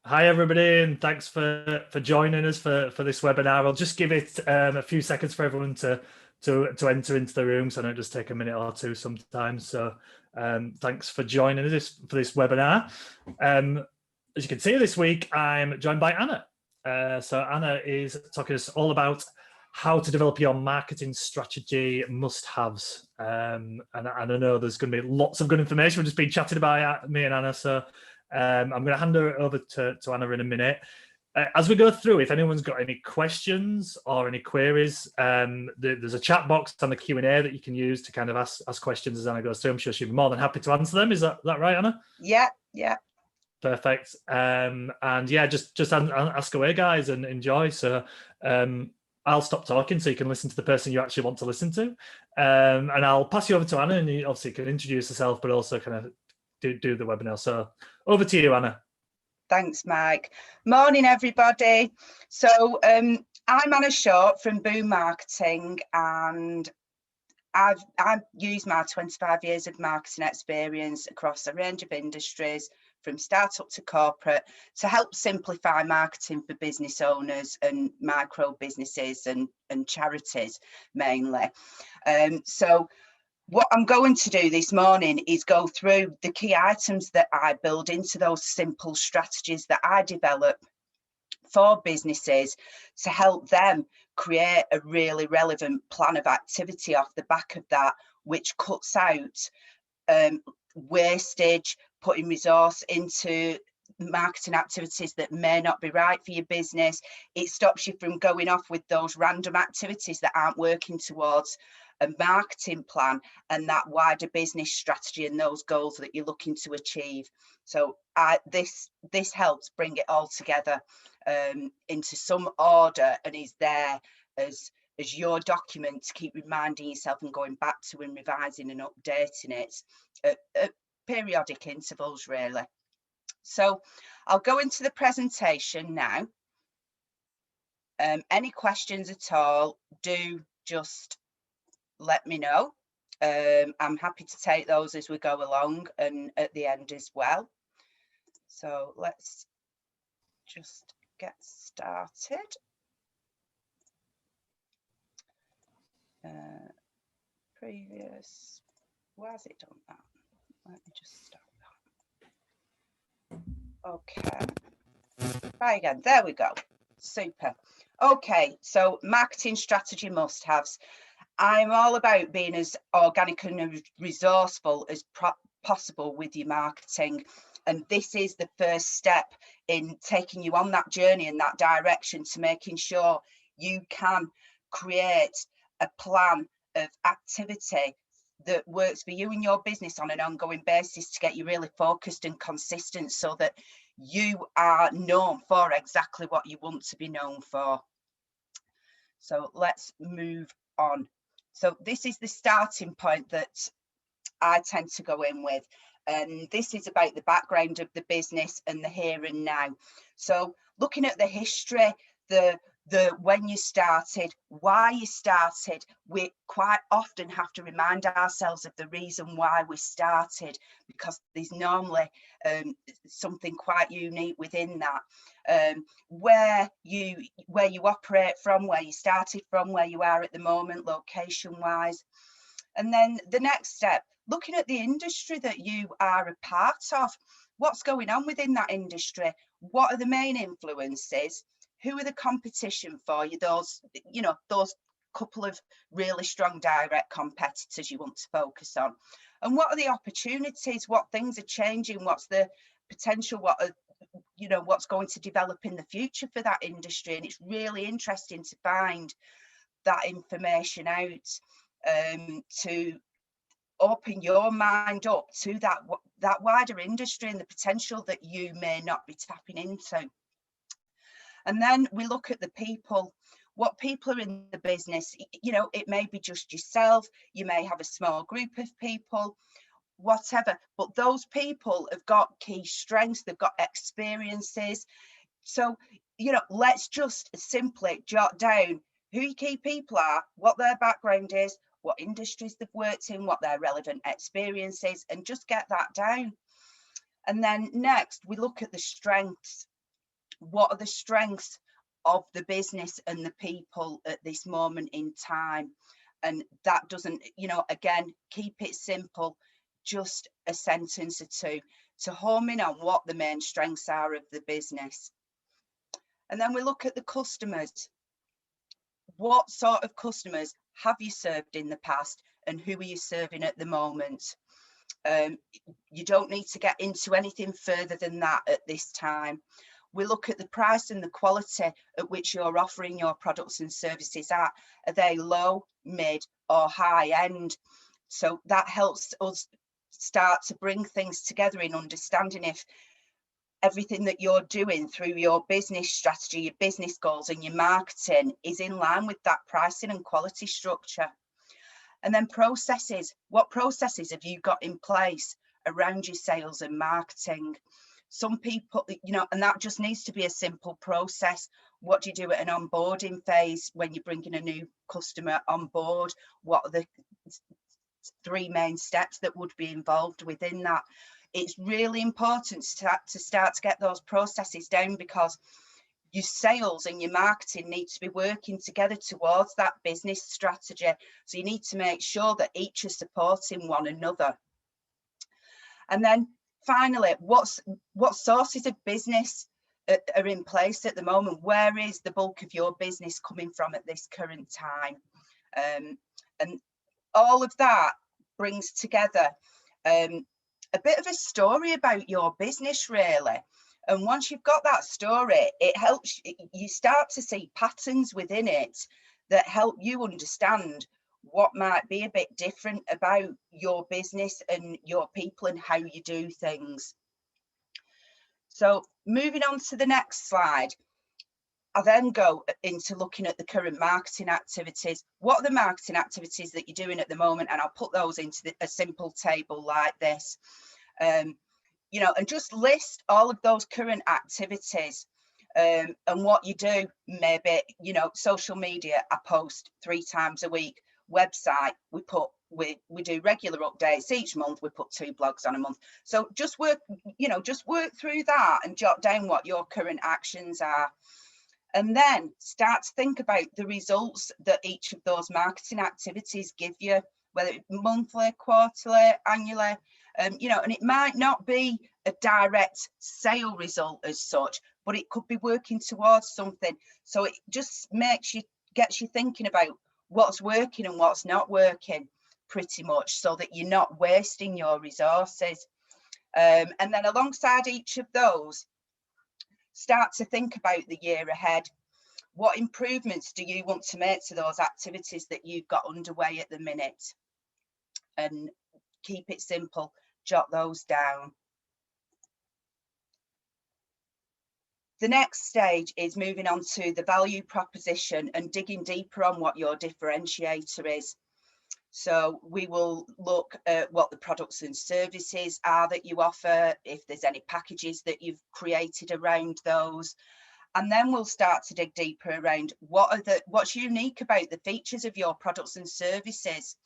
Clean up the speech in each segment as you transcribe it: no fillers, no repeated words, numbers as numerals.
Hi everybody, and thanks for joining us for this webinar. I'll just give it a few seconds for everyone to enter into the room, so I don't just take a minute or two sometimes. So thanks for joining us for this webinar. As you can see, this week I'm joined by Anna. So Anna is talking to us all about how to develop your marketing strategy must-haves. And I know there's going to be lots of good information. We've just been chatting about me and Anna, so I'm going to hand her over to Anna in a minute. As we go through, if anyone's got any questions or any queries, there's a chat box on the Q&A that you can use to kind of ask questions as Anna goes through. I'm sure she'll be more than happy to answer them. Is that right, Anna? Yeah. Perfect. And yeah, just ask away, guys, and enjoy. So I'll stop talking so you can listen to the person you actually want to listen to. And I'll pass you over to Anna, and you obviously can introduce yourself, but also kind of do the webinar. So over to you, Anna. Thanks, Mike. Morning, everybody. So I'm Anna Short from Boom Marketing, and I've used my 25 years of marketing experience across a range of industries, from startup to corporate, to help simplify marketing for business owners and micro businesses and charities mainly. So what I'm going to do this morning is go through the key items that I build into those simple strategies that I develop for businesses to help them create a really relevant plan of activity off the back of that, which cuts out wastage, putting resource into marketing activities that may not be right for your business. It stops you from going off with those random activities that aren't working towards a marketing plan and that wider business strategy and those goals that you're looking to achieve. So this helps bring it all together into some order, and is there as your document to keep reminding yourself and going back to and revising and updating it at periodic intervals, really. So I'll go into the presentation now. Any questions at all, do just let me know. I'm happy to take those as we go along and at the end as well. So let's just get started. Previous, why has it done that? Let me just stop that. Okay, try again. There we go. Super. Okay, so marketing strategy must-haves. I'm all about being as organic and resourceful as possible with your marketing. And this is the first step in taking you on that journey in that direction to making sure you can create a plan of activity that works for you and your business on an ongoing basis to get you really focused and consistent so that you are known for exactly what you want to be known for. So let's move on. So this is the starting point that I tend to go in with. And this is about the background of the business and the here and now. So looking at the history, the when you started, why you started, we quite often have to remind ourselves of the reason why we started, because there's normally something quite unique within that. Where you operate from, where you started from, where you are at the moment, location wise. And then the next step, looking at the industry that you are a part of, what's going on within that industry, what are the main influences, who are the competition for you, those couple of really strong direct competitors you want to focus on, and what are the opportunities, what things are changing, what's the potential, what's going to develop in the future for that industry. And it's really interesting to find that information out, to open your mind up to that wider industry and the potential that you may not be tapping into. And then we look at the people, what people are in the business. It may be just yourself, you may have a small group of people, whatever, but those people have got key strengths, they've got experiences. So, let's just simply jot down who your key people are, what their background is, what industries they've worked in, what their relevant experience is, and just get that down. And then next, we look at the strengths. what are the strengths of the business and the people at this moment in time. And that doesn't, you know, again, keep it simple, just a sentence or two to home in on what the main strengths are of the business. And then we look at the customers. What sort of customers have you served in the past, and who are you serving at the moment? You don't need to get into anything further than that at this time. We look at the price and the quality at which you're offering your products and services at. Are they low, mid, or high end? So that helps us start to bring things together in understanding if everything that you're doing through your business strategy, your business goals, and your marketing is in line with that pricing and quality structure. And then processes. What processes have you got in place around your sales and marketing? Some people, you know, and that just needs to be a simple process. What do you do at an onboarding phase when you're bringing a new customer on board? What are the 3 main steps that would be involved within that? It's really important to start to get those processes down, because your sales and your marketing need to be working together towards that business strategy. So you need to make sure that each is supporting one another. And then finally, what sources of business are in place at the moment? Where is the bulk of your business coming from at this current time? And all of that brings together a bit of a story about your business, really. And once you've got that story, it helps you start to see patterns within it that help you understand what might be a bit different about your business and your people and how you do things. So moving on to the next slide, I then go into looking at the current marketing activities. What are the marketing activities that you're doing at the moment? And I'll put those into a simple table like this. You know, and just list all of those current activities and what you do. Maybe, you know, social media, I post 3 times a week. Website, we do regular updates each month. We put 2 blogs on a month. So just work, you know, just work through that and jot down what your current actions are. And then start to think about the results that each of those marketing activities give you, whether it's monthly, quarterly, annually. You know, and it might not be a direct sale result as such, but it could be working towards something. So it just gets you thinking about what's working and what's not working, pretty much, so that you're not wasting your resources. And then alongside each of those, start to think about the year ahead. What improvements do you want to make to those activities that you've got underway at the minute? And keep it simple, jot those down. The next stage is moving on to the value proposition and digging deeper on what your differentiator is. So we will look at what the products and services are that you offer, if there's any packages that you've created around those. And then we'll start to dig deeper around what's unique about the features of your products and services.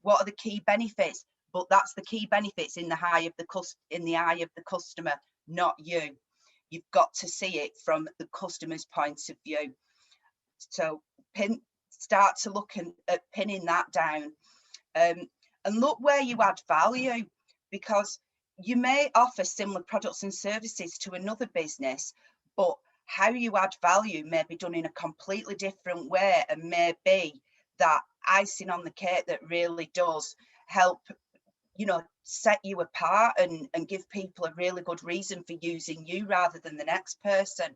What are the key benefits? But that's the key benefits in the eye of the customer, not you. You've got to see it from the customer's point of view. So start to look at pinning that down, and look where you add value, because you may offer similar products and services to another business, but how you add value may be done in a completely different way, and may be that icing on the cake that really does help, you know, set you apart and give people a really good reason for using you rather than the next person.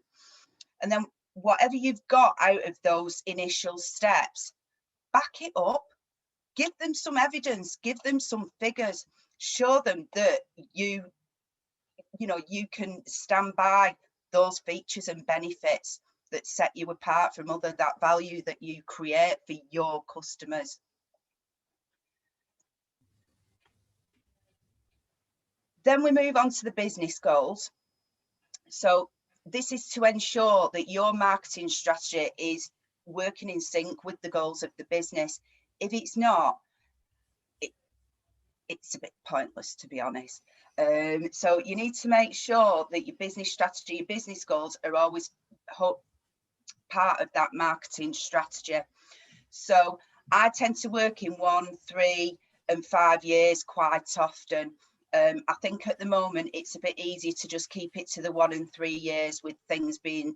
And then whatever you've got out of those initial steps, back it up, give them some evidence, give them some figures, show them that you can stand by those features and benefits that set you apart from that value that you create for your customers. Then we move on to the business goals. So this is to ensure that your marketing strategy is working in sync with the goals of the business. If it's not, it's a bit pointless, to be honest. So you need to make sure that your business strategy, your business goals are always part of that marketing strategy. So I tend to work in 1, 3 and 5 years quite often. I think at the moment it's a bit easier to just keep it to the 1 and 3 years with things being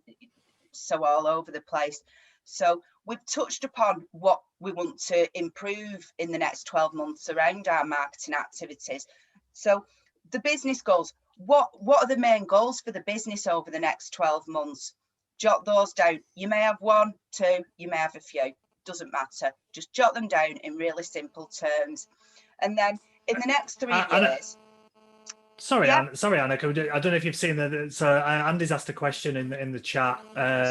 so all over the place. So we've touched upon what we want to improve in the next 12 months around our marketing activities. So the business goals, what are the main goals for the business over the next 12 months? Jot those down. You may have 1, 2, you may have a few, doesn't matter. Just jot them down in really simple terms. And then in the next 3 years. Sorry, Yeah. Anna. I don't know if you've seen that. So Andy's asked a question in the chat.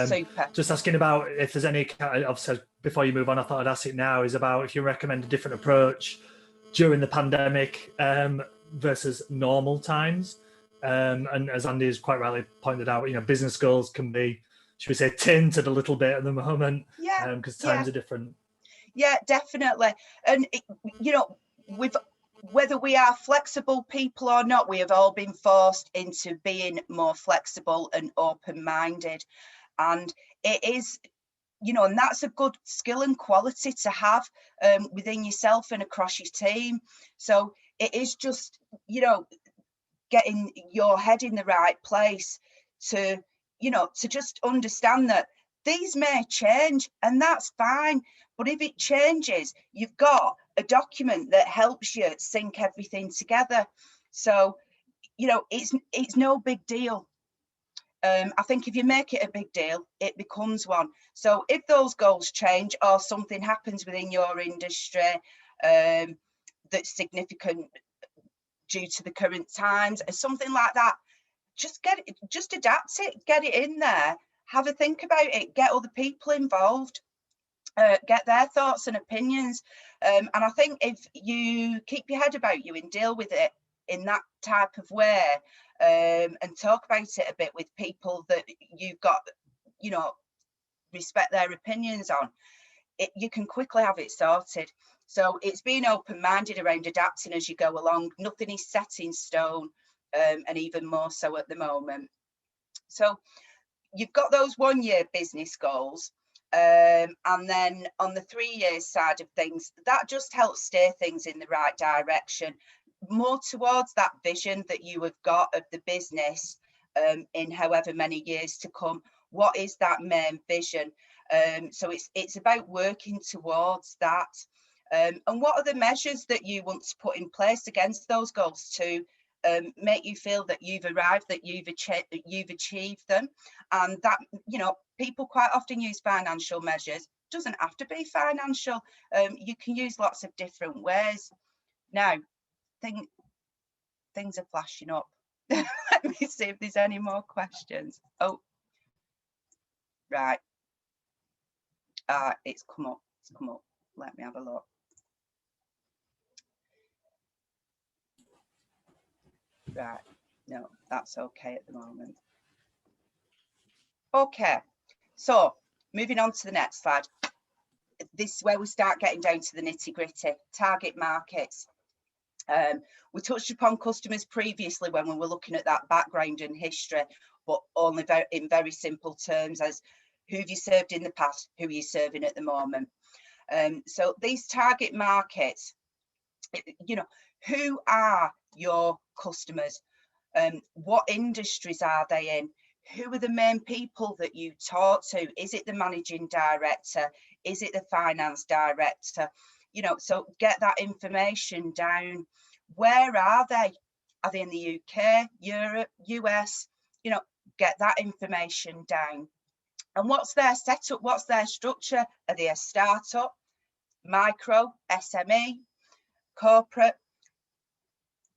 Super. Just asking about if there's any. Obviously, before you move on, I thought I'd ask it now. Is about if you recommend a different approach during the pandemic versus normal times. And as Andy has quite rightly pointed out, business goals can be, should we say, tinted a little bit at the moment. Yeah. Because times are different. Yeah, definitely. And whether we are flexible people or not, we have all been forced into being more flexible and open-minded. And it is, and that's a good skill and quality to have within yourself and across your team. So it is just, getting your head in the right place to just understand that these may change, and that's fine. But if it changes, you've got a document that helps you sync everything together. So, it's no big deal. I think if you make it a big deal, it becomes one. So if those goals change or something happens within your industry that's significant due to the current times or something like that, just adapt it, get it in there, have a think about it, get other people involved, get their thoughts and opinions. And I think if you keep your head about you and deal with it in that type of way, and talk about it a bit with people that you've got, respect their opinions on, you can quickly have it sorted. So it's being open-minded around adapting as you go along. Nothing is set in stone, and even more so at the moment. So you've got those 1-year business goals, and then on the 3-year side of things, that just helps steer things in the right direction, more towards that vision that you have got of the business in however many years to come. What is that main vision? So it's about working towards that. And what are the measures that you want to put in place against those goals to make you feel that you've arrived, that you've achieved them? And that, people quite often use financial measures. It doesn't have to be financial. You can use lots of different ways. Now, things are flashing up. Let me see if there's any more questions. Oh, right. It's come up. Let me have a look. Right. No, that's okay at the moment. Okay. So moving on to the next slide. This is where we start getting down to the nitty-gritty. Target markets. We touched upon customers previously when we were looking at that background and history, but only in very simple terms as who have you served in the past, who are you serving at the moment. So these target markets, who are your customers? What industries are they in? Who are the main people that you talk to? Is it the managing director? Is it the finance director? So get that information down. Where are they? Are they in the UK, Europe, US? Get that information down. And what's their setup? What's their structure? Are they a startup, micro, SME, corporate?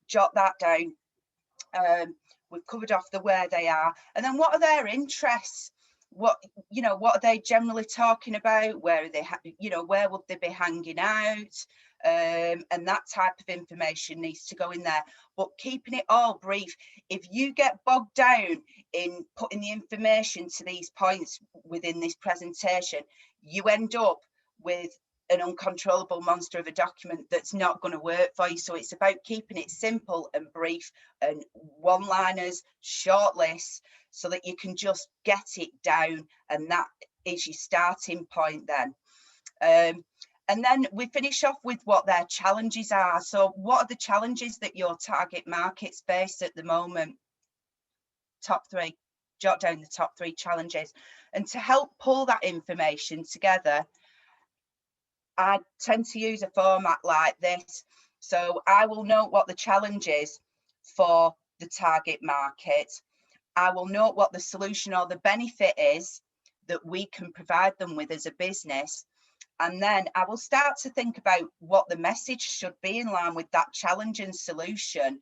Jot that down. We've covered off the where they are, and then what are their interests? What are they generally talking about? Where are they? Where would they be hanging out? And that type of information needs to go in there. But keeping it all brief. If you get bogged down in putting the information to these points within this presentation, you end up with an uncontrollable monster of a document that's not going to work for you. So it's about keeping it simple and brief and one-liners, short lists, so that you can just get it down, and that is your starting point then. And then we finish off with what their challenges are. So what are the challenges that your target markets face at the moment? Top three. Jot down the top 3 challenges. And to help pull that information together, I tend to use a format like this. So I will note what the challenge is for the target market. I will note what the solution or the benefit is that we can provide them with as a business. And then I will start to think about what the message should be in line with that challenge and solution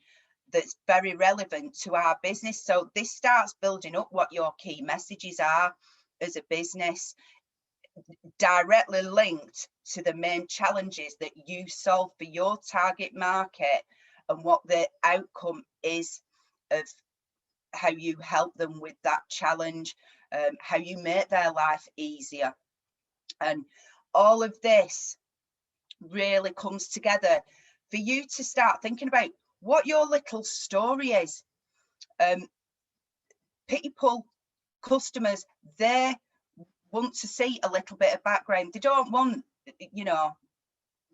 that's very relevant to our business. So this starts building up what your key messages are as a business, directly linked to the main challenges that you solve for your target market, and what the outcome is of how you help them with that challenge, how you make their life easier. And all of this really comes together for you to start thinking about what your little story is. People, customers, they want to see a little bit of background. They don't want, you know,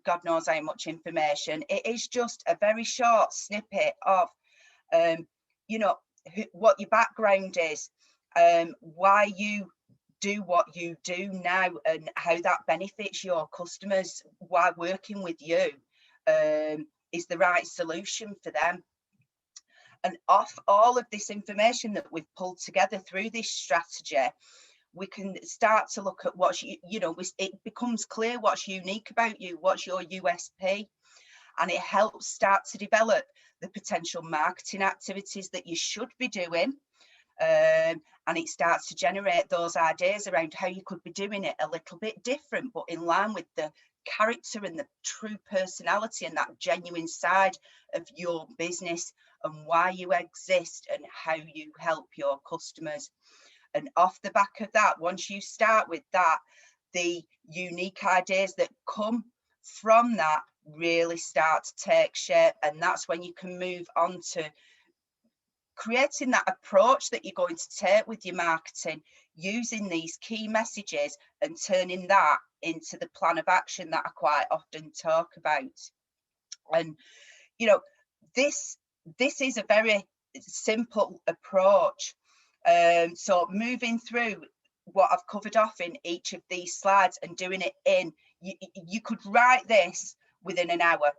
God knows how much information. It is just a very short snippet of, you know, what your background is, why you do what you do now, and how that benefits your customers, why working with you is the right solution for them. And off all of this information that we've pulled together through this strategy, we can start to look at what's, you know, it becomes clear what's unique about you, what's your USP, and it helps start to develop the potential marketing activities that you should be doing. And it starts to generate those ideas around how you could be doing it a little bit different, but in line with the character and the true personality and that genuine side of your business, and why you exist and how you help your customers. And off the back of that, once you start with that, the unique ideas that come from that really start to take shape. And that's when you can move on to creating that approach that you're going to take with your marketing, using these key messages and turning that into the plan of action that I quite often talk about. And, you know, this is a very simple approach. So moving through what I've covered off in each of these slides and doing it in, you could write this within an hour.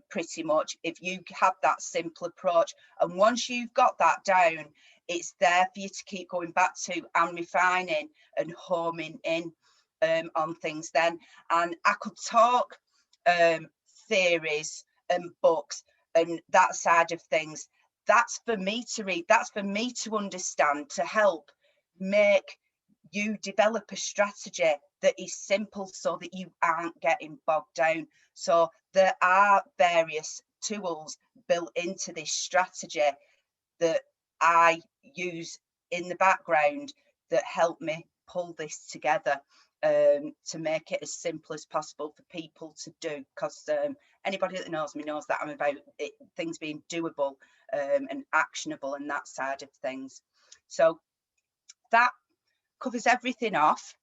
Pretty much, if you have that simple approach. And once you've got that down, it's there for you to keep going back to and refining and homing in on things then. And I could talk theories and books and that side of things. That's for me to read, that's for me to understand, to help make you develop a strategy that is simple so that you aren't getting bogged down. So there are various tools built into this strategy that I use in the background that help me pull this together, to make it as simple as possible for people to do. Because anybody that knows me knows that I'm about things being doable and actionable and that side of things. So that covers everything off.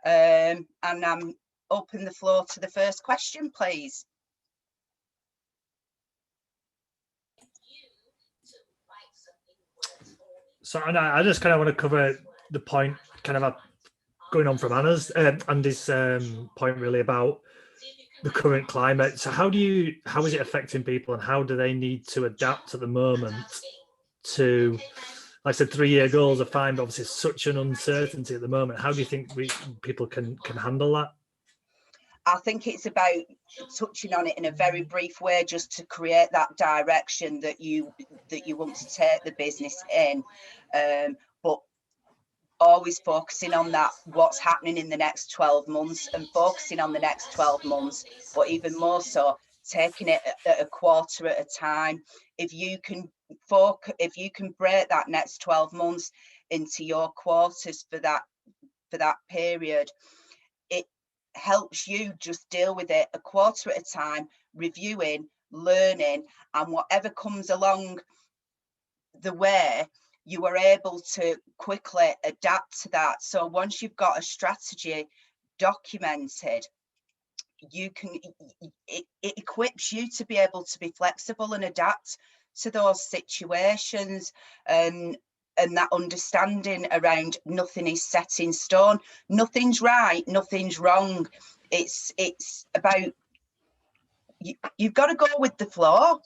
And I'm open the floor to the first question, please. So I just kind of want to cover the point kind of going on from Andy's point really about the current climate. So how is it affecting people, and how do they need to adapt at the moment to, like I said, 3-year goals are fine, but obviously such an uncertainty at the moment. How do you think people can handle that? I think it's about touching on it in a very brief way, just to create that direction that you want to take the business in, but always focusing on that, what's happening in the next 12 months, and focusing on the next 12 months, but even more so taking it at a quarter at a time. If you can break that next 12 months into your quarters for that period, helps you just deal with it a quarter at a time, reviewing, learning, and whatever comes along the way, you are able to quickly adapt to that. So once you've got a strategy documented, you can, it equips you to be able to be flexible and adapt to those situations, and that understanding around nothing is set in stone, nothing's right, nothing's wrong. It's about, you've got to go with the flow.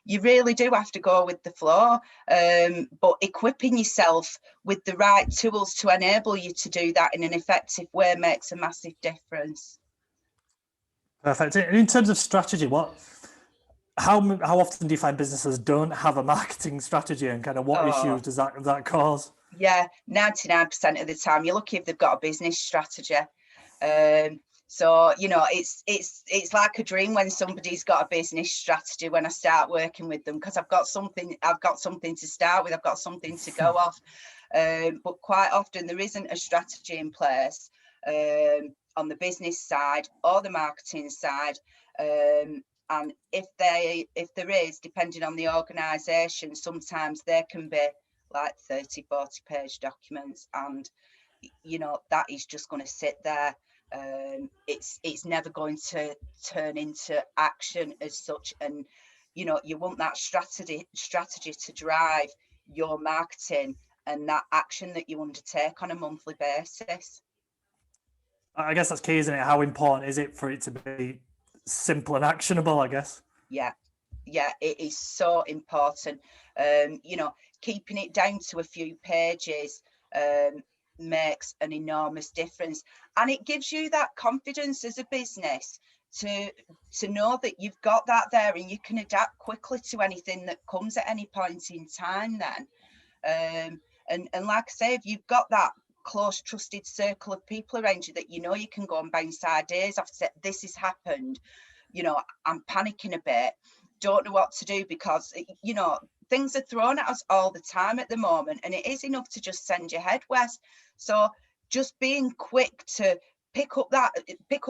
You really do have to go with the flow, but equipping yourself with the right tools to enable you to do that in an effective way makes a massive difference. Perfect. In terms of strategy, how often do you find businesses don't have a marketing strategy, and kind of what issues does that cause? Yeah, 99% of the time, you're lucky if they've got a business strategy. So, you know, it's like a dream when somebody's got a business strategy when I start working with them, because I've got something to start with, I've got something to go off. But quite often there isn't a strategy in place on the business side or the marketing side. And if there is, depending on the organisation, sometimes there can be like 30-40 page documents, and you know, that is just going to sit there. It's never going to turn into action as such, and you know, you want that strategy to drive your marketing and that action that you undertake on a monthly basis. I guess that's key, isn't it? How important is it for it to be simple and actionable, I guess? Yeah, it is so important. You know, keeping it down to a few pages makes an enormous difference, and it gives you that confidence as a business to know that you've got that there and you can adapt quickly to anything that comes at any point in time then. And like I say, if you've got that close trusted circle of people around you that you know you can go and bounce ideas off, say, this has happened, you know, I'm panicking a bit, don't know what to do, because you know, things are thrown at us all the time at the moment, and it is enough to just send your head west. So just being quick to pick up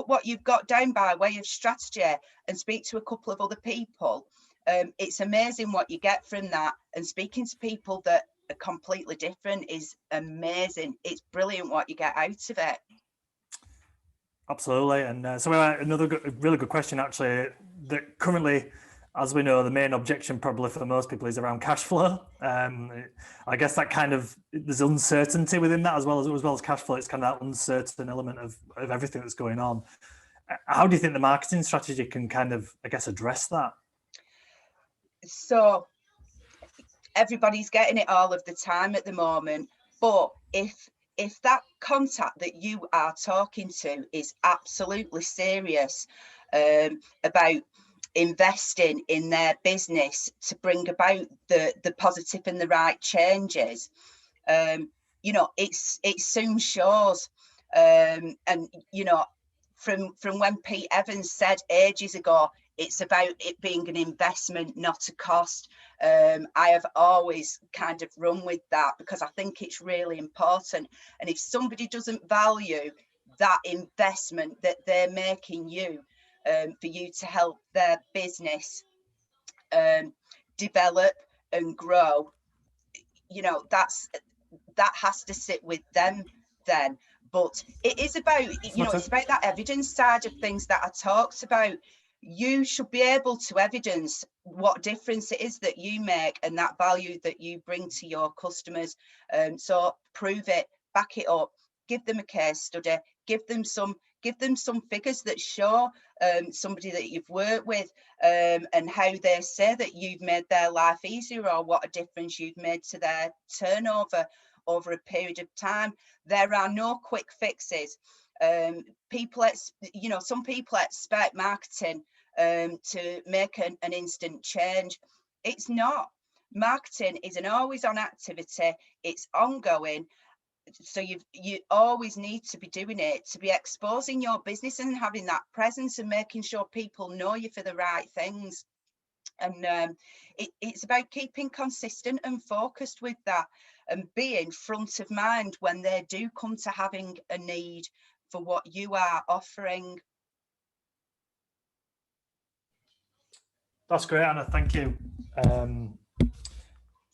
what you've got down by way of strategy and speak to a couple of other people. It's amazing what you get from that, and speaking to people that are completely different is amazing. It's brilliant what you get out of it. Absolutely. And so another really good question, actually, that currently, as we know, the main objection probably for most people is around cash flow. I guess that kind of, there's uncertainty within that as well as cash flow. It's kind of that uncertain element of everything that's going on. How do you think the marketing strategy can kind of, I guess, address that? So everybody's getting it all of the time at the moment, but if that contact that you are talking to is absolutely serious about investing in their business to bring about the positive and the right changes, you know, it soon shows. And you know, from when Pete Evans said ages ago, it's about it being an investment, not a cost. I have always kind of run with that because I think it's really important. And if somebody doesn't value that investment that they're making you, for you to help their business develop and grow, you know, that has to sit with them then. But it is about, you know, it's about that evidence side of things that I talked about. You should be able to evidence what difference it is that you make and that value that you bring to your customers. So prove it, back it up, give them a case study, give them some figures that show somebody that you've worked with and how they say that you've made their life easier, or what a difference you've made to their turnover over a period of time. There are no quick fixes. People, you know, some people expect marketing to make an instant change. It's not. Marketing is an always on activity. It's ongoing. So you always need to be doing it, to be exposing your business and having that presence and making sure people know you for the right things. And it's about keeping consistent and focused with that, and being front of mind when they do come to having a need, for what you are offering. That's great, Anna. Thank you.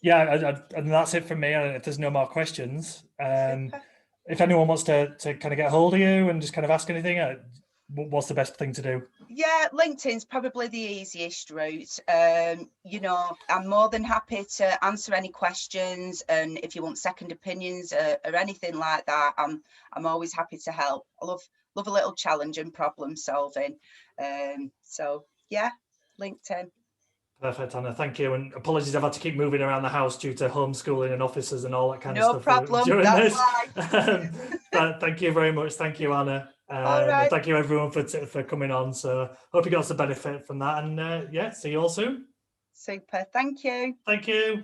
Yeah, and that's it from me. If there's no more questions, if anyone wants to kind of get hold of you and just kind of ask anything, what's the best thing to do? Yeah, LinkedIn's probably the easiest route. You know, I'm more than happy to answer any questions, and if you want second opinions or anything like that, I'm always happy to help. I love a little challenge and problem solving. So yeah, LinkedIn. Perfect, Anna. Thank you. And apologies, I've had to keep moving around the house due to homeschooling and offices and all that kind of No stuff problem. during That's this. fine. But thank you very much. Thank you, Anna. All And right. thank you everyone for coming on. So hope you got some benefit from that. And yeah, see you all soon. Super. Thank you. Thank you.